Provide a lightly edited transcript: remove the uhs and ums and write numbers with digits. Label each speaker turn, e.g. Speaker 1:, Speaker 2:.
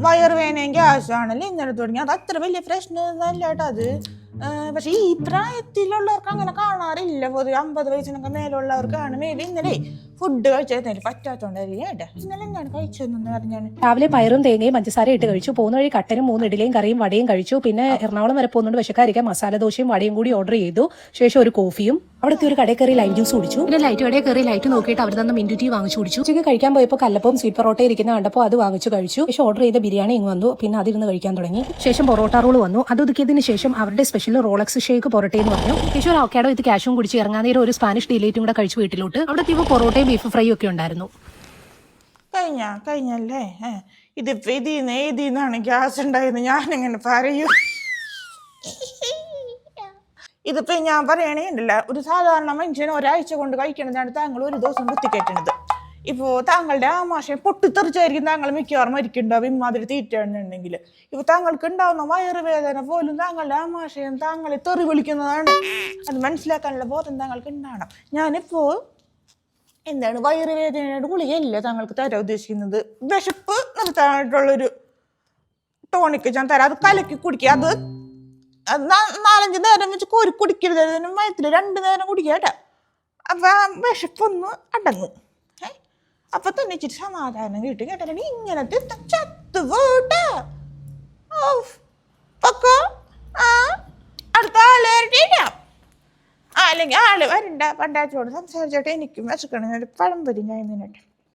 Speaker 1: വയറുവേനയും ഗ്യാസാണല്ലോ ഇന്നലെ തുടങ്ങി. അത് അത്ര വലിയ പ്രശ്നമൊന്നുമല്ല കേട്ടോ അത്. പക്ഷെ ഈ പ്രായത്തിലുള്ളവർക്ക് അങ്ങനെ കാണാറില്ല. പൊതുവെ 50 വയസ്സിനൊക്കെ മേലുള്ളവർക്കാണ്. മേബി ഇന്നലെ ഫുഡ് കഴിച്ചതിന് പറ്റാത്തോണ്ടായിരിക്കും കേട്ടോ. ഇന്നലെ എന്താണ് കഴിച്ചതെന്ന് പറഞ്ഞാണ്.
Speaker 2: രാവിലെ പയറും തേങ്ങയും പഞ്ചസാര ഇട്ട് കഴിച്ചു. പോകുന്ന വഴി കട്ടനും 3 ഇഡലിയും കറിയും വടയും കഴിച്ചു. പിന്നെ എറണാകുളം വരെ പോകുന്നുണ്ട് വിശക്കാരിക്കാൻ മസാല ദോശയും വടയും കൂടി ഓർഡർ ചെയ്തു. ശേഷം ഒരു കോഫിയും അവിടുത്തെ ഒരു കടയിൽ കയറി ലൈം ജ്യൂസ് കുടിച്ചു. പിന്നെ ലൈറ്റ് കടയിൽ കയറി ലൈറ്റ് നോക്കിയിട്ട് അവർ തന്നെ മിൻറ്റു ടീ വാങ്ങിച്ചു കുടിച്ചു. ഉച്ചയ്ക്ക് കഴിക്കാൻ പോയപ്പോൾ കല്ലപ്പവും സ്വീറ്റ് പൊറോട്ട ഇരിക്കുന്ന കണ്ടപ്പോൾ അത് വാങ്ങിച്ചു കഴിച്ചു. ശേഷം ഓർഡർ ചെയ്ത ബിരിയാണി ഇങ്ങ് വന്നു. പിന്നെ അതിരുന്ന് കഴിക്കാൻ തുടങ്ങി. ശേഷം പൊറോട്ട റോൾ വന്നു. അത് ഒതുക്കിയതിന് ശേഷം അവരുടെ സ്പെഷ്യൽ റോളക്സ് ഷേക്ക് പൊറോട്ടയെന്ന് പറഞ്ഞു. ശേഷം ഒരു അവക്കാഡോ ഇത് ക്യാഷും കുടിച്ച് ഇറങ്ങാൻ നേരം ഒരു സ്പാനിഷ് ഡിലേറ്റും കൂടെ കഴിച്ചു വീട്ടിലോട്ട്. അവിടുത്തെ പൊറോട്ടയും ബീഫ് ഫ്രൈയും ഒക്കെ ഉണ്ടായിരുന്നു.
Speaker 1: കഴിഞ്ഞല്ലേ? ഇതിപ്പോ ഇതിന്നാണ് ഗ്യാസ് ഉണ്ടായത് ഞാനെങ്ങനെ പറയൂ? ഇതിപ്പോ ഞാൻ പറയണേണ്ടല്ല, ഒരു സാധാരണ മനുഷ്യന് ഒരാഴ്ച കൊണ്ട് കഴിക്കണതാണ് താങ്കൾ ഒരു ദിവസം കുത്തിക്കയറ്റണത്. ഇപ്പോൾ താങ്കളുടെ ആമാശയം പൊട്ടിത്തെറിച്ചായിരിക്കും താങ്കൾ മിക്കവാറും മരിക്കുന്നുണ്ടാവും ഇമാതിരി തീറ്റാണെന്നുണ്ടെങ്കിൽ. ഇപ്പൊ താങ്കൾക്ക് ഉണ്ടാവുന്ന വയറുവേദന പോലും താങ്കളുടെ ആമാശയം താങ്കളെ തെറി വിളിക്കുന്നതാണ്. അത് മനസ്സിലാക്കാനുള്ള ബോധം താങ്കൾക്ക് ഉണ്ടാവണം. ഞാനിപ്പോ എന്താണ് വയറുവേദനയുടെ ഗുളികയല്ല താങ്കൾക്ക് തരാൻ ഉദ്ദേശിക്കുന്നത്. വിശപ്പ് നിർത്താനായിട്ടുള്ളൊരു ടോണിക്ക് ഞാൻ തരാം. അത് കലക്കി കുടിക്കുക. അത് 4-5 നേരം വെച്ച് കോരി കുടിക്കരുത്. അതിന് മയത്തില് 2 നേരം കുടിക്കുക കേട്ടോ. അപ്പൊ വിശപ്പൊന്ന് അടങ്ങും. അപ്പൊ തന്നെ ഇച്ചിരി സമാധാനം കിട്ടും കേട്ടോ. ഇങ്ങനത്തെ ചത്തുപോട്ടാ. അടുത്ത ആള് വരട്ടില്ല. അല്ലെങ്കിൽ ആള് വരണ്ട. പണ്ടാച്ചോട് സംസാരിച്ചോട്ടെ. എനിക്കും വിശക്കണം. ഒരു പഴംപൊരി ഞാൻ നിന്നിട്ട്